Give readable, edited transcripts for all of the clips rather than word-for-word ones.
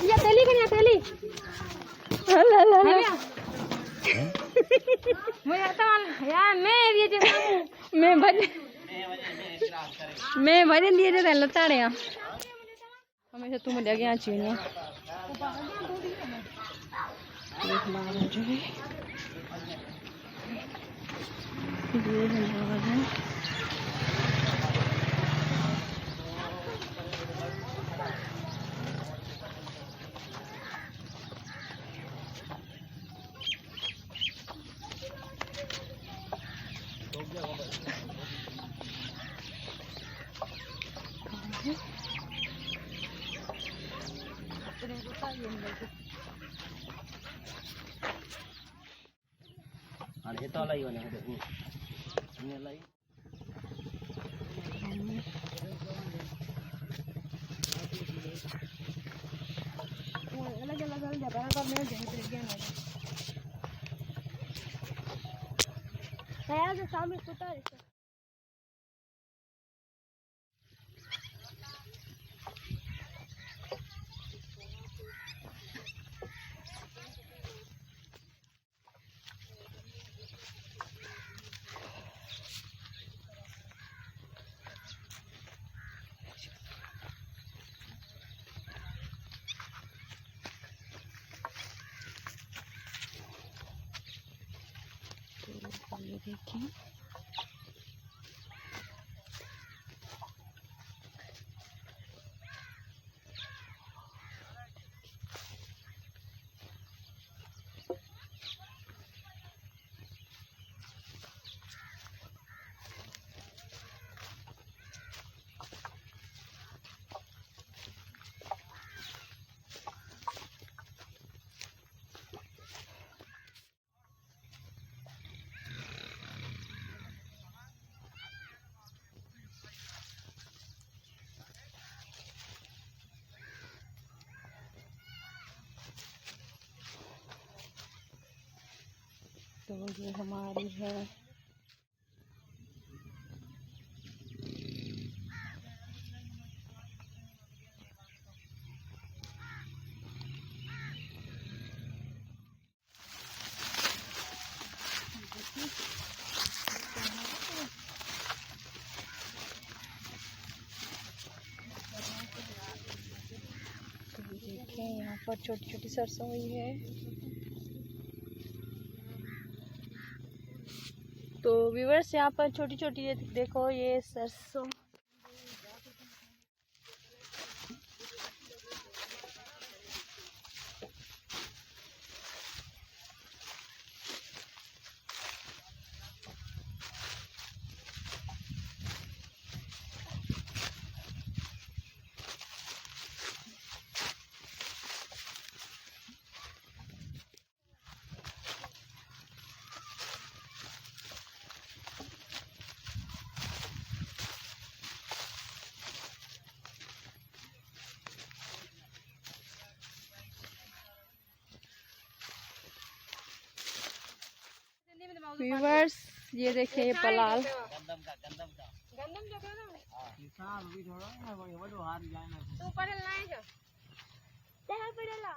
ये तेली कन्या तेली ला ला ला मुझे आता यार मैं ये जो मैं भरे लिए थे लताड़े हमेशा तुम ले गया चाहिए ये हमारा जो है ये हमारा है ये तो लाई वाले हैं ये लाई अलग अलग जगह का मैं जगह गया ना है जो सामने कुत्ता है ये देखिए तो ये हमारी है देखिए यहाँ पर छोटी छोटी सरसों हुई है। तो व्यूअर्स यहाँ पर छोटी छोटी देखो ये सरसों व्यूअर्स ये देखिए ये पलाल गंदम का गंदम जो है ना हां अभी थोड़ा है वो बड़ो हाथ जाए ना तो पड़ल ना है जो तेल पड़ेला।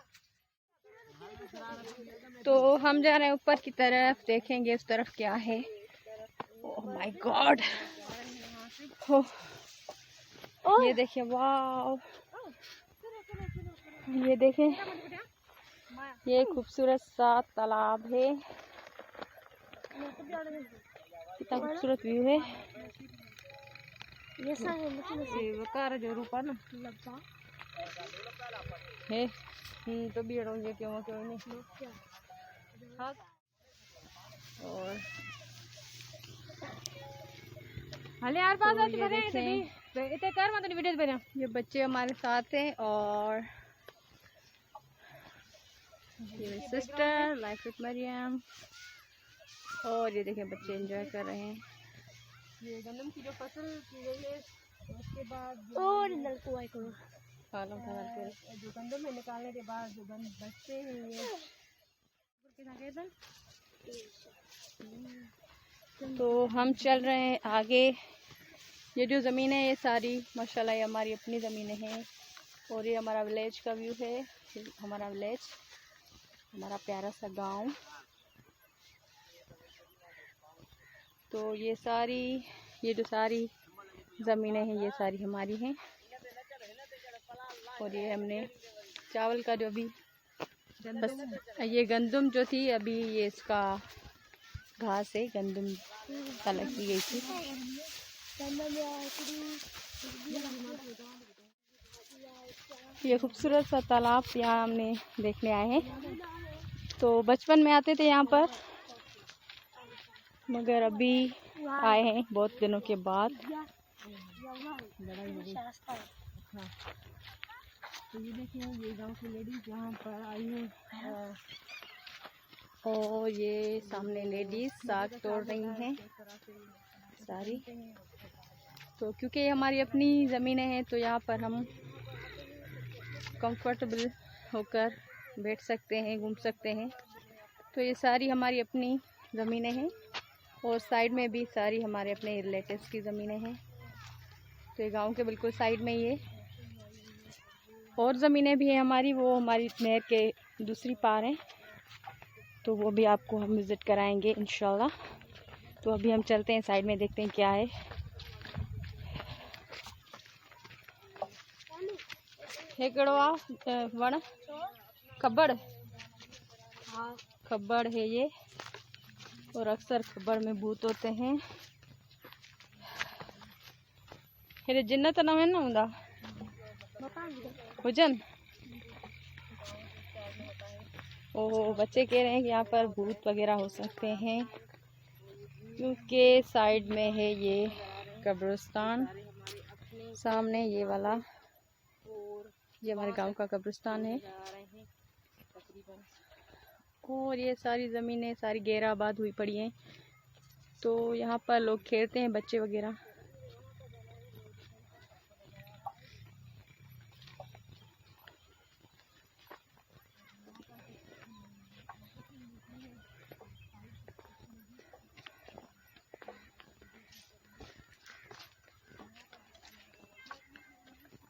तो हम जा रहे हैं ऊपर की तरफ, देखेंगे उस तरफ क्या है। ओह माय गॉड, ये देखिए वाह, ये देखें ये खूबसूरत सा तालाब है, कितना खूबसूरत व्यू है। ये सारे वकार जो रूपा ना है तो बीड़ोंगे क्यों क्यों नहीं। हाँ और हले यार पास तो आते बने तो इतने कर मत वीडियो बना। ये बच्चे हमारे साथ हैं और ये सिस्टर लाइफ विद मरियम, और ये देखें बच्चे एंजॉय कर रहे हैं। ये गंदम की जो फसल की गई है उसके बाद और नलकुआ करो खाना खाना के जो गंदम में निकालने के बाद जो गंद बचते हैं ये तो हम चल रहे हैं आगे। ये जो ज़मीन है ये सारी माशाल्लाह ये हमारी अपनी ज़मीनें हैं। और ये हमारा विलेज का व्यू है, हमारा विलेज, हमारा प्यारा सा गांव। तो ये जो सारी ज़मीनें हैं ये सारी हमारी हैं। और ये हमने चावल का जो अभी बस ये गंदम जो थी अभी ये इसका घास है, गंदम अलग की गई थी। ये खूबसूरत सा तालाब यहाँ हमने देखने आए हैं। तो बचपन में आते थे यहाँ पर, मगर अभी आए हैं बहुत दिनों के बाद। तो ये देखिए ये गांव की लेडीज यहाँ पर आई है और ये सामने लेडीज साग तोड़ रही हैं सारी। तो क्योंकि ये हमारी अपनी ज़मीनें हैं तो यहाँ पर हम कंफर्टेबल होकर बैठ सकते हैं, घूम सकते हैं। तो ये सारी हमारी अपनी ज़मीनें हैं और साइड में भी सारी हमारे अपने रिलेटिव्स की ज़मीनें हैं। तो ये गांव के बिल्कुल साइड में ही है। और ज़मीनें भी हैं हमारी, वो हमारी नहर के दूसरी पार हैं, तो वो भी आपको हम विज़िट कराएंगे इंशाल्लाह। तो अभी हम चलते हैं साइड में, देखते हैं क्या है। हेकड़वा वण खब्बड़, खब्बड़ है ये, और अक्सर खब्बड़ में भूत होते हैं। हेरे जिन्नत ना है ना उनका भोजन। ओह, बच्चे कह रहे हैं कि यहाँ पर भूत वगैरह हो सकते हैं क्योंकि साइड में है ये कब्रिस्तान। सामने ये वाला, ये हमारे गांव का कब्रिस्तान है। और ये सारी ज़मीनें सारी गैराबाद हुई पड़ी हैं, तो यहाँ पर लोग खेलते हैं बच्चे वगैरह।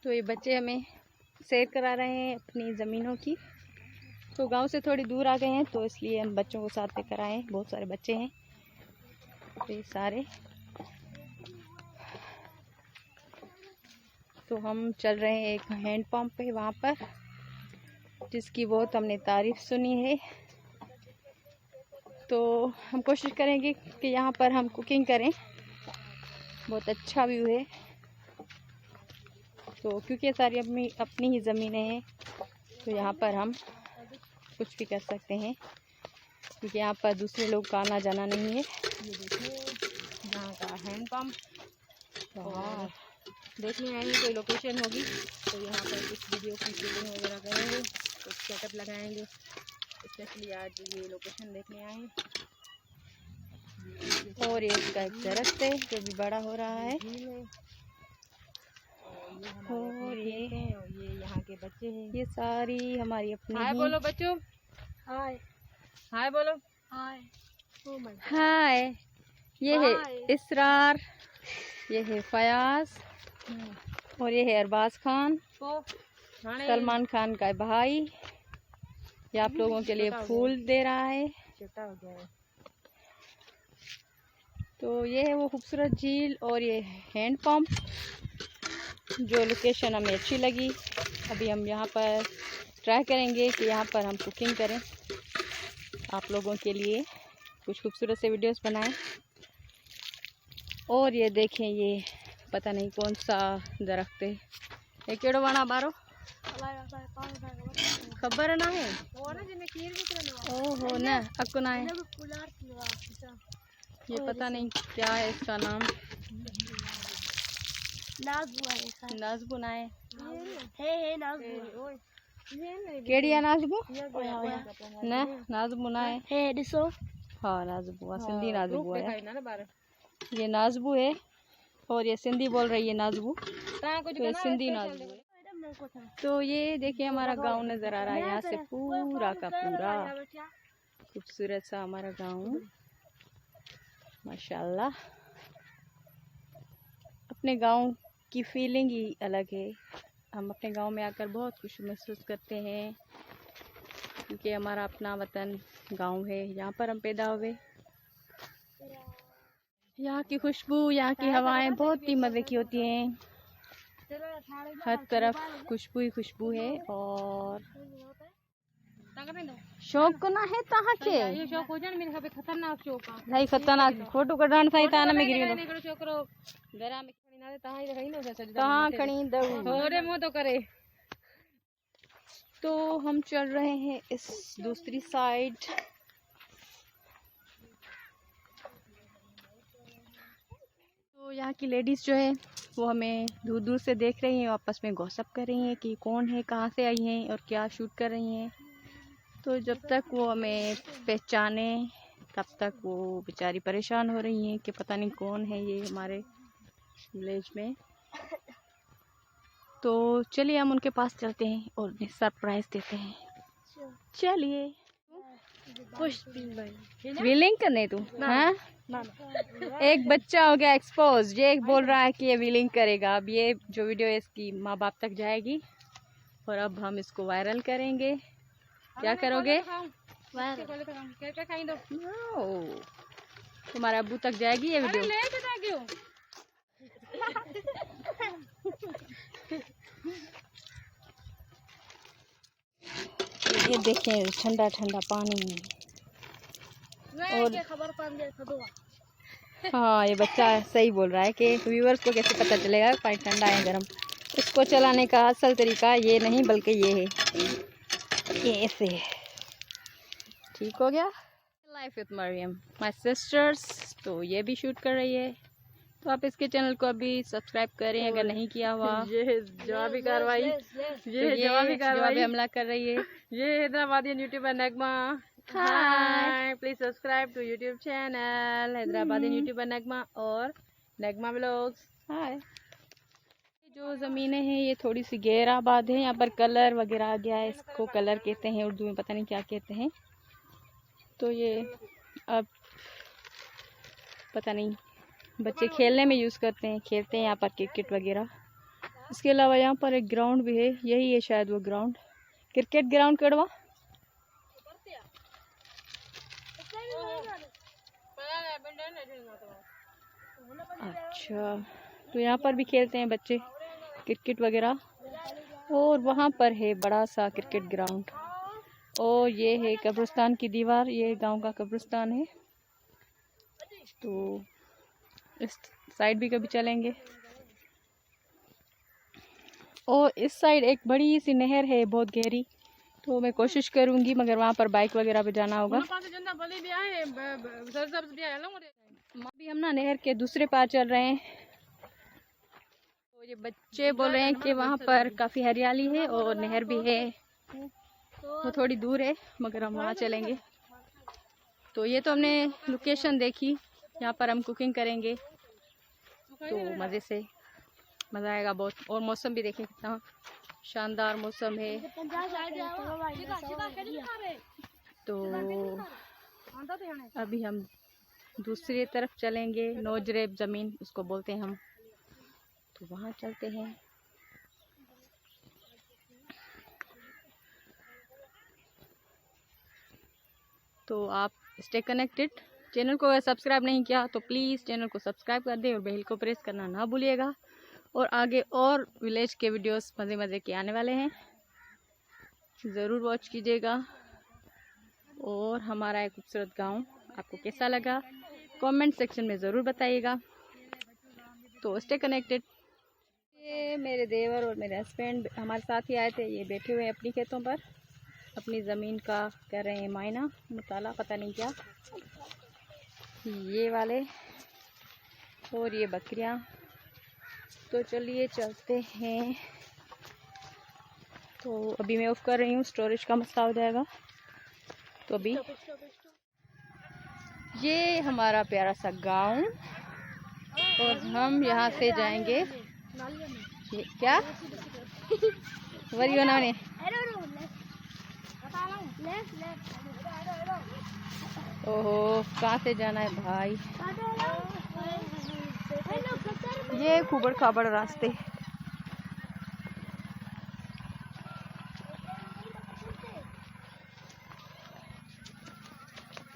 तो ये बच्चे हमें सैर करा रहे हैं अपनी ज़मीनों की। तो गांव से थोड़ी दूर आ गए हैं तो इसलिए हम बच्चों को साथ लेकर आए हैं। बहुत सारे बच्चे हैं तो ये सारे। तो हम चल रहे हैं एक हैंड पंप पे वहाँ पर, जिसकी बहुत हमने तारीफ़ सुनी है। तो हम कोशिश करेंगे कि यहाँ पर हम कुकिंग करें। बहुत अच्छा व्यू है। तो क्योंकि सारी अपनी ही ज़मीनें हैं तो यहाँ पर हम कुछ भी कर सकते हैं, क्योंकि यहाँ पर दूसरे लोग का आना जाना नहीं है। ये देखिए यहाँ का हैंड पंप। और देखने आएंगे कोई लोकेशन होगी तो यहाँ पर कुछ वीडियो की शूटिंग वगैरह करेंगे, कुछ सेटअप लगाएंगे। स्पेशली आज ये लोकेशन देखने आए। और ये इसका एक दरख्त है जो भी बड़ा हो रहा है। और ये यहाँ के बच्चे हैं। ये सारी हमारी अपनी हाय बोलो बच्चों, हाय हाय बोलो, हाय हाय। ये है इसरार, ये है फयाज, और ये है अरबाज खान, सलमान खान का भाई। ये आप लोगों के लिए फूल दे रहा है। तो ये है वो खूबसूरत झील और ये हैंड पंप, जो लोकेशन हमें अच्छी लगी। अभी हम यहाँ पर ट्राई करेंगे कि यहाँ पर हम कुकिंग करें, आप लोगों के लिए कुछ खूबसूरत से वीडियोस बनाएं। और ये देखें, ये पता नहीं कौन सा दरख्त है। ये केड़ो वाना बारो खबर ना है। ओहो ना अक्को ना है, ये पता नहीं क्या है इसका नाम। नाजबू ना है, केड़ी है नाजबू ना, नाजबू ना है। हाँ नाजबू, सिंधी नाजबू है। ये नाजबू है और ये सिंधी बोल रही है नाजबू, तो ये सिंधी नाजबू है। तो ये देखिए हमारा गांव नजर आ रहा है यहाँ से पूरा का पूरा। खूबसूरत सा हमारा गांव माशाल्लाह। अपने गांव की फीलिंग ही अलग है। हम अपने गांव में आकर बहुत खुशी महसूस करते हैं क्योंकि हमारा अपना वतन गांव है। यहाँ पर हम पैदा हुए। यहाँ की खुशबू, यहाँ की हवाएं बहुत ही मज़े की होती हैं। हर तरफ खुशबू ही खुशबू है। और शौक को ना है तहाँ के ये शौक हो जाने मेरे खतरनाक शौक है भाई, खतरनाक फोटो कढाण सही ताना में गिरी छोकरो घरा में खड़ी ना तहाँ ही रही ना तहाँ खड़ी दऊ थोड़े मुंह तो करे। तो हम चल रहे हैं इस दूसरी साइड। तो यहाँ की लेडीज़ जो है वो हमें दूर दूर से देख रही हैं, आपस में गॉसिप कर रही हैं कि कौन है, कहाँ से आई हैं और क्या शूट कर रही हैं। तो जब तक वो हमें पहचाने तब तक वो बेचारी परेशान हो रही हैं कि पता नहीं कौन है ये हमारे विलेज में। तो चलिए हम उनके पास चलते हैं और उन्हें सरप्राइज देते हैं। चलिए व्हीलिंग करने तू हाँ? एक बच्चा हो गया एक्सपोज। ये बोल रहा है कि ये व्हीलिंग करेगा। अब ये जो वीडियो है इसकी माँ बाप तक जाएगी और अब हम इसको वायरल करेंगे। क्या करोगे? तुम्हारे अब्बू तक जाएगी ये वीडियो। ये देखें ठंडा ठंडा पानी। और हाँ, ये बच्चा सही बोल रहा है कि व्यूअर्स को कैसे पता चलेगा पानी ठंडा है गर्म। इसको चलाने का असल तरीका ये नहीं बल्कि ये है, ये ऐसे। ठीक हो गया। Life with Mariam my sisters. तो ये भी शूट कर रही है। तो आप इसके चैनल को अभी सब्सक्राइब करें अगर नहीं किया हुआ। ये जवाबी कार्रवाई, ये जवाबी हमला कर रही है। ये Hyderabadi YouTuber Nagma. Hi, please subscribe to YouTube channel Hyderabadi YouTuber Nagma और नगमा व्लॉग्स। हाय। जो ज़मीनें हैं ये थोड़ी सी गैराबाद है। यहाँ पर कलर वगैरह आ गया है। इसको कलर कहते हैं, उर्दू में पता नहीं क्या कहते हैं। तो ये अब पता नहीं बच्चे खेलने में यूज़ करते हैं, खेलते हैं यहाँ पर क्रिकेट वगैरह। इसके अलावा यहाँ पर एक ग्राउंड भी है। यही है शायद वो ग्राउंड, क्रिकेट ग्राउंड कड़वा। अच्छा, तो यहाँ पर भी खेलते हैं बच्चे क्रिकेट वगैरह। और वहाँ पर है बड़ा सा क्रिकेट ग्राउंड। और ये है कब्रिस्तान की दीवार। ये गांव का कब्रिस्तान है। तो इस साइड भी कभी चलेंगे। और इस साइड एक बड़ी सी नहर है बहुत गहरी। तो मैं कोशिश करूँगी मगर वहाँ पर बाइक वगैरह पे जाना होगा। अभी हम ना नहर के दूसरे पार चल रहे हैं। तो ये बच्चे बोल रहे हैं कि वहाँ पर काफ़ी हरियाली है और नहर भी है। वो थोड़ी दूर है मगर हम वहाँ चलेंगे। तो ये तो हमने लोकेशन देखी, यहाँ पर हम कुकिंग करेंगे तो मज़ा आएगा बहुत। और मौसम भी देखें कितना शानदार मौसम है। तो अभी हम दूसरी तरफ चलेंगे, नोजरेब ज़मीन उसको बोलते हैं हम। तो वहाँ चलते हैं। तो आप स्टे कनेक्टेड। चैनल को अगर सब्सक्राइब नहीं किया तो प्लीज़ चैनल को सब्सक्राइब कर दें और बेल को प्रेस करना ना भूलिएगा। और आगे और विलेज के वीडियोस मज़े मज़े के आने वाले हैं, ज़रूर वॉच कीजिएगा। और हमारा एक खूबसूरत गांव आपको कैसा लगा कमेंट सेक्शन में ज़रूर बताइएगा। तो स्टे कनेक्टेड। ये मेरे देवर और मेरे हस्बैंड हमारे साथ ही आए थे। ये बैठे हुए हैं अपनी खेतों पर, अपनी ज़मीन का कर रहे हैं मायना मुताला, पता नहीं क्या, ये वाले। और ये बकरियां। तो चलिए चलते हैं। तो अभी मैं ऑफ कर रही हूँ, स्टोरेज का मसला हो जाएगा। तो अभी ये हमारा प्यारा सा गांव और हम यहाँ से जाएंगे। ये क्या वरी ने ओहो, कहाँ से जाना है भाई? ये खूबड़ खाबड़ रास्ते।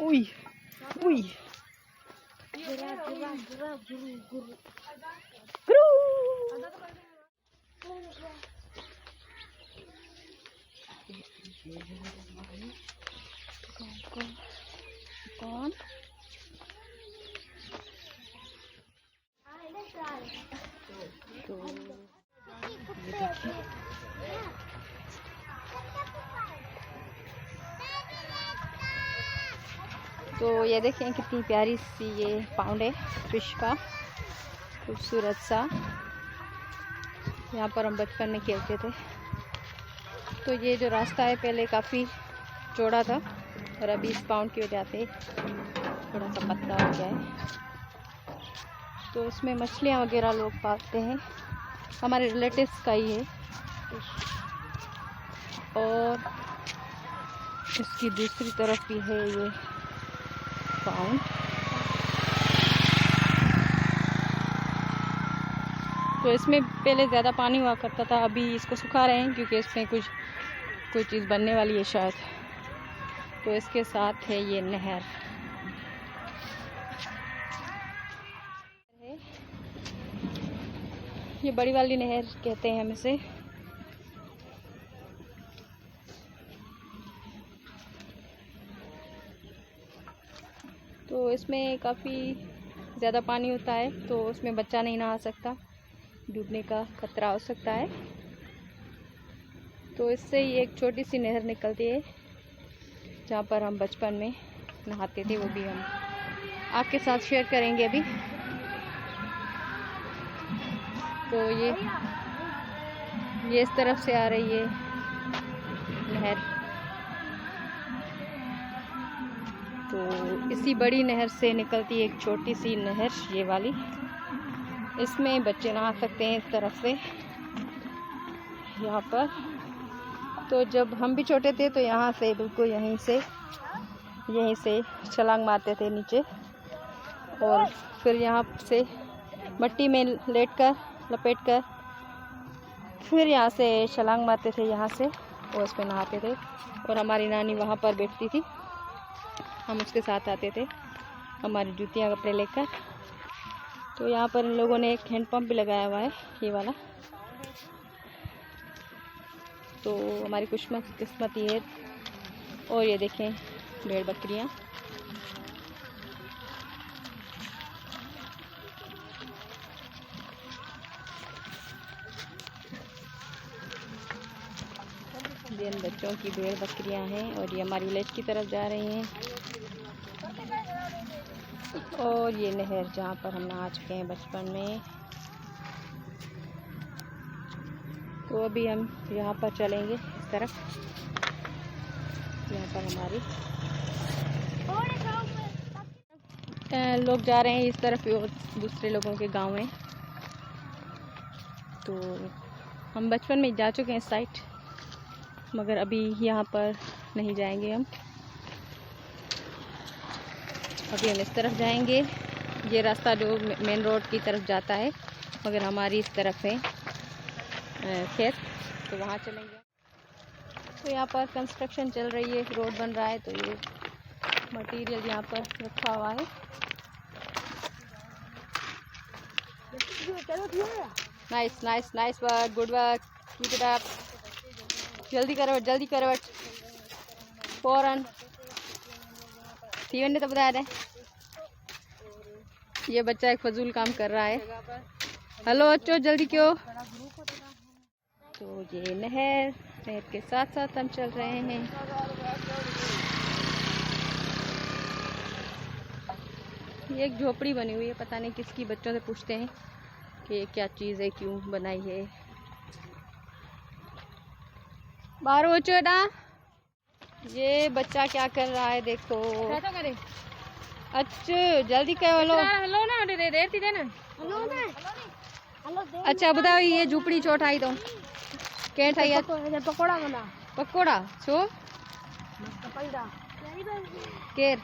उई उई कौन? तो ये देखें कितनी प्यारी सी ये पाउंड है फिश का, खूबसूरत सा। यहाँ पर हम बचपन में खेलते थे। तो ये जो रास्ता है पहले काफ़ी चौड़ा था और अभी इस पाउंड की वजह से थोड़ा सा पतला हो गया है। तो इसमें मछलियाँ वगैरह लोग पालते हैं, हमारे रिलेटिव्स का ही है। और इसकी दूसरी तरफ भी है ये पाउंड। तो इसमें पहले ज़्यादा पानी हुआ करता था, अभी इसको सुखा रहे हैं क्योंकि इसमें कोई चीज़ बनने वाली है शायद। तो इसके साथ है ये नहर है, ये बड़ी वाली नहर कहते हैं हम इसे। तो इसमें काफ़ी ज़्यादा पानी होता है तो उसमें बच्चा नहीं नहा सकता, डूबने का खतरा हो सकता है। तो इससे ही एक छोटी सी नहर निकलती है जहाँ पर हम बचपन में नहाते थे, वो भी हम आपके साथ शेयर करेंगे अभी। तो ये इस तरफ से आ रही है नहर। तो इसी बड़ी नहर से निकलती है एक छोटी सी नहर, ये वाली। इसमें बच्चे नहा सकते हैं इस तरफ से, यहाँ पर। तो जब हम भी छोटे थे तो यहाँ से बिल्कुल यहीं से छलांग मारते थे नीचे, और फिर यहाँ से मट्टी में लपेट कर फिर यहाँ से छलांग मारते थे यहाँ से, और उसमें नहाते थे। और हमारी नानी वहाँ पर बैठती थी, हम उसके साथ आते थे हमारी जूतियाँ कपड़े लेकर। तो यहाँ पर इन लोगों ने एक हैंडपम्प भी लगाया हुआ है, ये वाला। तो हमारी किस्मत ये है। और ये देखें भेड़ बकरियाँ। ये इन बच्चों की भेड़ बकरियाँ हैं और ये हमारी विलेज की तरफ जा रही हैं। और ये नहर जहाँ पर हम नहा चुके हैं बचपन में। तो अभी हम यहाँ पर चलेंगे इस तरफ, यहाँ पर हमारी लोग जा रहे हैं इस तरफ और दूसरे लोगों के गांव में। तो हम बचपन में जा चुके हैं इस साइड, मगर अभी यहाँ पर नहीं जाएंगे हम। अभी हम इस तरफ जाएंगे। ये रास्ता जो मेन रोड की तरफ जाता है, मगर हमारी इस तरफ है खेत, तो वहाँ चलेंगे। तो यहाँ पर कंस्ट्रक्शन चल रही है, रोड बन रहा है। तो ये मटेरियल यहाँ पर रखा हुआ है। Nice work, good work, keep it up. जल्दी करो फौरन ने तो बताया था। ये बच्चा एक फजूल काम कर रहा है। हेलो बच्चों, जल्दी क्यों? तो ये नहर के साथ साथ हम चल रहे हैं। ये एक झोपड़ी बनी हुई है, पता नहीं किसकी। बच्चों से पूछते हैं कि ये क्या चीज़ है, क्यों बनाई है। बाहर हो चोटा, ये बच्चा क्या कर रहा है देखो। अच्छा जल्दी करो। अच्छा बताओ, ये झोपड़ी चोट आई तो क्या था? पकोड़ा छो केर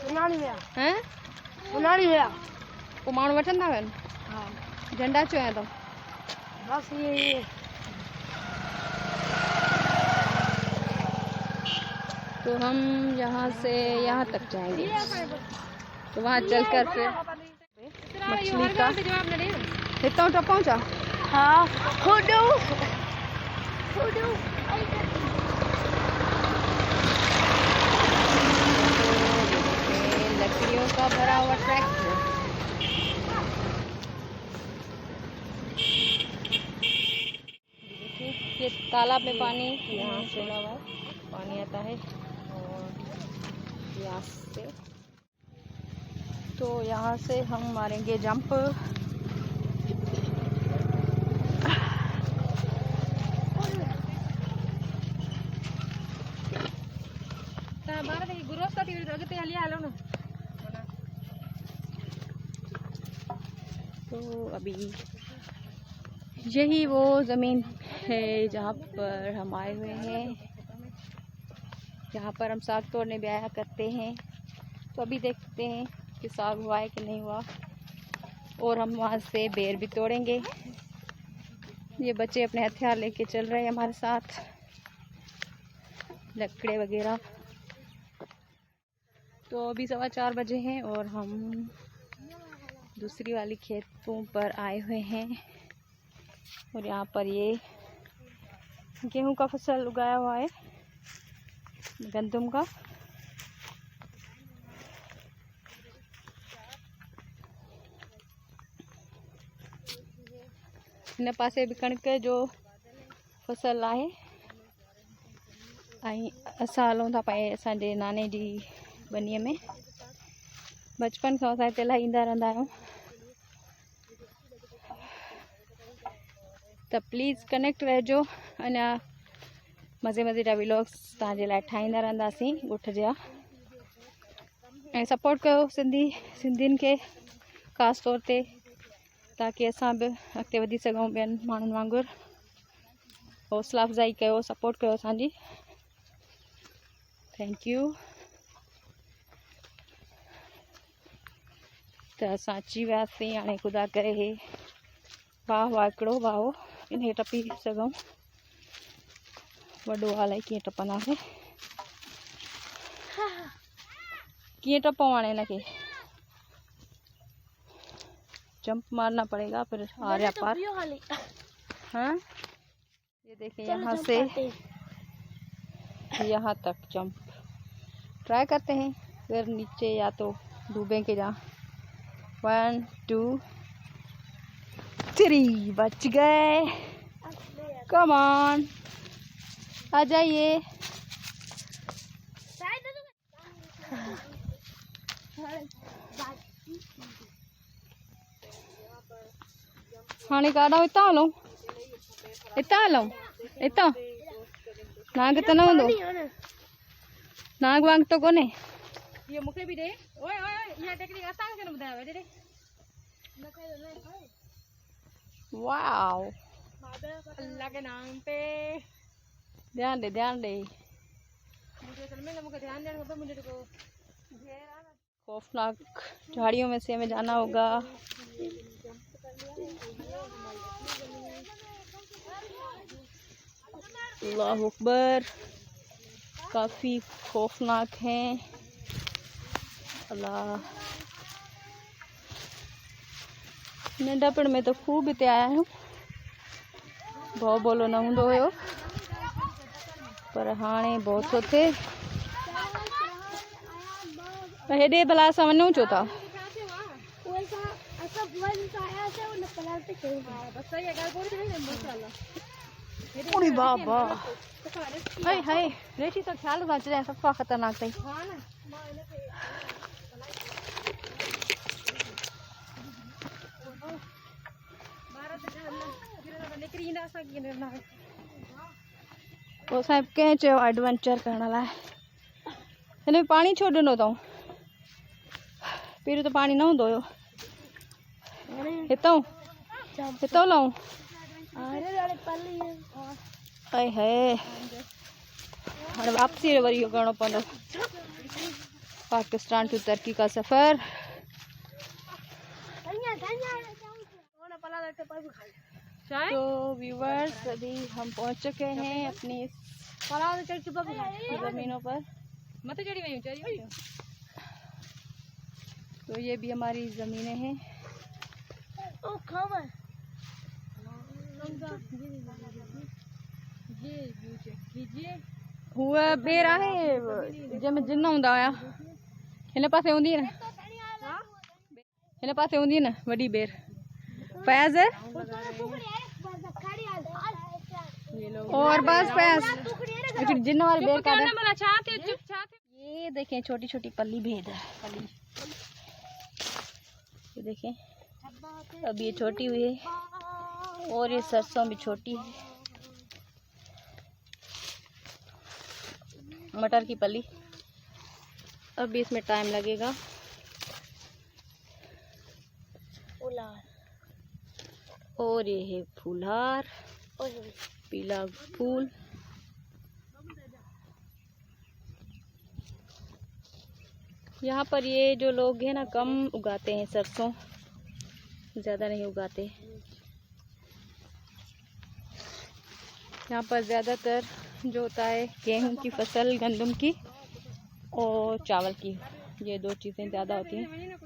हैं पोइ माण्हू वठंदा आहिनि झंडा चयो आहे तो बस ये तो हम यहाँ से यहाँ तक जाएंगे तो वहाँ चलकर फिर मछली का इतना टपाऊँ चा हाँ लकड़ियों का भरा हुआ ट्रैक्टर देखिए ये तालाब में पानी यहाँ से पानी आता है और यहाँ से तो यहाँ से हम मारेंगे जंप तो अभी यही वो ज़मीन है जहाँ पर हम आए हुए हैं, जहाँ पर हम साग तोड़ने भी आया करते हैं। तो अभी देखते हैं कि साग हुआ है कि नहीं हुआ और हम वहाँ से बेर भी तोड़ेंगे। ये बच्चे अपने हथियार लेके चल रहे हैं हमारे साथ, लकड़े वगैरह। तो अभी 4:15 बजे हैं और हम दूसरी वाली खेतों पर आए हुए हैं और यहाँ पर ये गेहूं का फसल उगाया हुआ है, गंदम का। इन पासे भी कणक जो फसल आहे ऐं असां हलूं था पिए असांजे नाने जी बनीअ में। बचपन खां असां हिते इलाही ईंदा रहंदा आहियूं। तो प्लीज़ कनेक्ट रहिजो, अञा मज़े जा व्लॉग्स तव्हांजे लाइ ठाहींदा रहंदासीं ॻोठ जा। ऐं सपोर्ट कयो सिंधियुनि खे ख़ासि तौर ते, ताकि असां बि अॻिते वधी सघूं ॿियनि माण्हुनि वांगुरु। हौसला अफ़ज़ाई कयो, सपोर्ट कयो असांजी। Thank you. त असां अची वियासीं, हाणे ख़ुदा करे हे वाह हिकिड़ो वाहो इन खे टपी सघूं। वॾो हाल आहे, कीअं टपंदासीं, कीअं टपूं हाणे हिनखे। जंप मारना पड़ेगा फिर आर्या पार। हाँ ये देखिए यहाँ से यहाँ तक जंप ट्राई करते हैं, फिर नीचे या तो डूबेंगे जहाँ। 1 2 3 बच गए। कम ऑन आ जाइए। हाँ काॾा इतां हलूं, इतां नाग त न हूंदो, नाग वांग तो कोन्हे। ये मूंखे बि ॾे। ओए ओए इहा टेक्निक असांखे न ॿुधायो ॾे। वाओ अल्लाह के नाम पे ध्यान दे मुझे असल में मुझे ध्यान देना होगा। मुझे तो खौफनाक झाड़ियों में से हमें जाना होगा। अल्लाह अकबर, काफ़ी खौफनाक हैं। अल्लाह, नंढपण में तो खूब हिते आया आहियूं, भउ भोलो न हूंदो हुयो, पर हाणे भउ थो थिए। हेॾे भला असां वञूं छो था? अरे बाबा, हाय हाय रेठी तो ख्याल सां अचिजांइ, सफ़ा ख़तरनाक अथई। पोइ असां कंहिं चयो एडवेंचर करण लाइ, हिन में पाणी छो ॾिनो अथऊं? पहिरियों त पाणी न हूंदो हुयो। हितां लहूं? हाय हाय, हाणे वापसी वरी इहो करिणो पवंदो। पाकिस्तान टू तुर्की का सफ़र। तो व्यूवर्स, अभी हम पहुंच चुके हैं अपनी ज़मीनों पर। तो ये भी हमारी ज़मीनें हैं। हुआ बेर आहे जंहिंमें जिन हूंदा हुया, हिन पासे हूंदी न, हिन पासे हूंदी न वॾी बेर। फैज़ है और बस फैज़ जिन वाली बेर का। ये देखें छोटी छोटी पल्ली भेद है, पल्ली ये देखें, अब ये छोटी हुई है और ये सरसों भी छोटी है। मटर की पल्ली, अब भी इसमें टाइम लगेगा। और ये है फूलहार, पीला फूल। यहाँ पर ये जो लोग हैं ना कम उगाते हैं सरसों, ज़्यादा नहीं उगाते। यहाँ पर ज़्यादातर जो होता है गेहूं की फसल, गंदम की और चावल की, ये दो चीज़ें ज़्यादा होती हैं।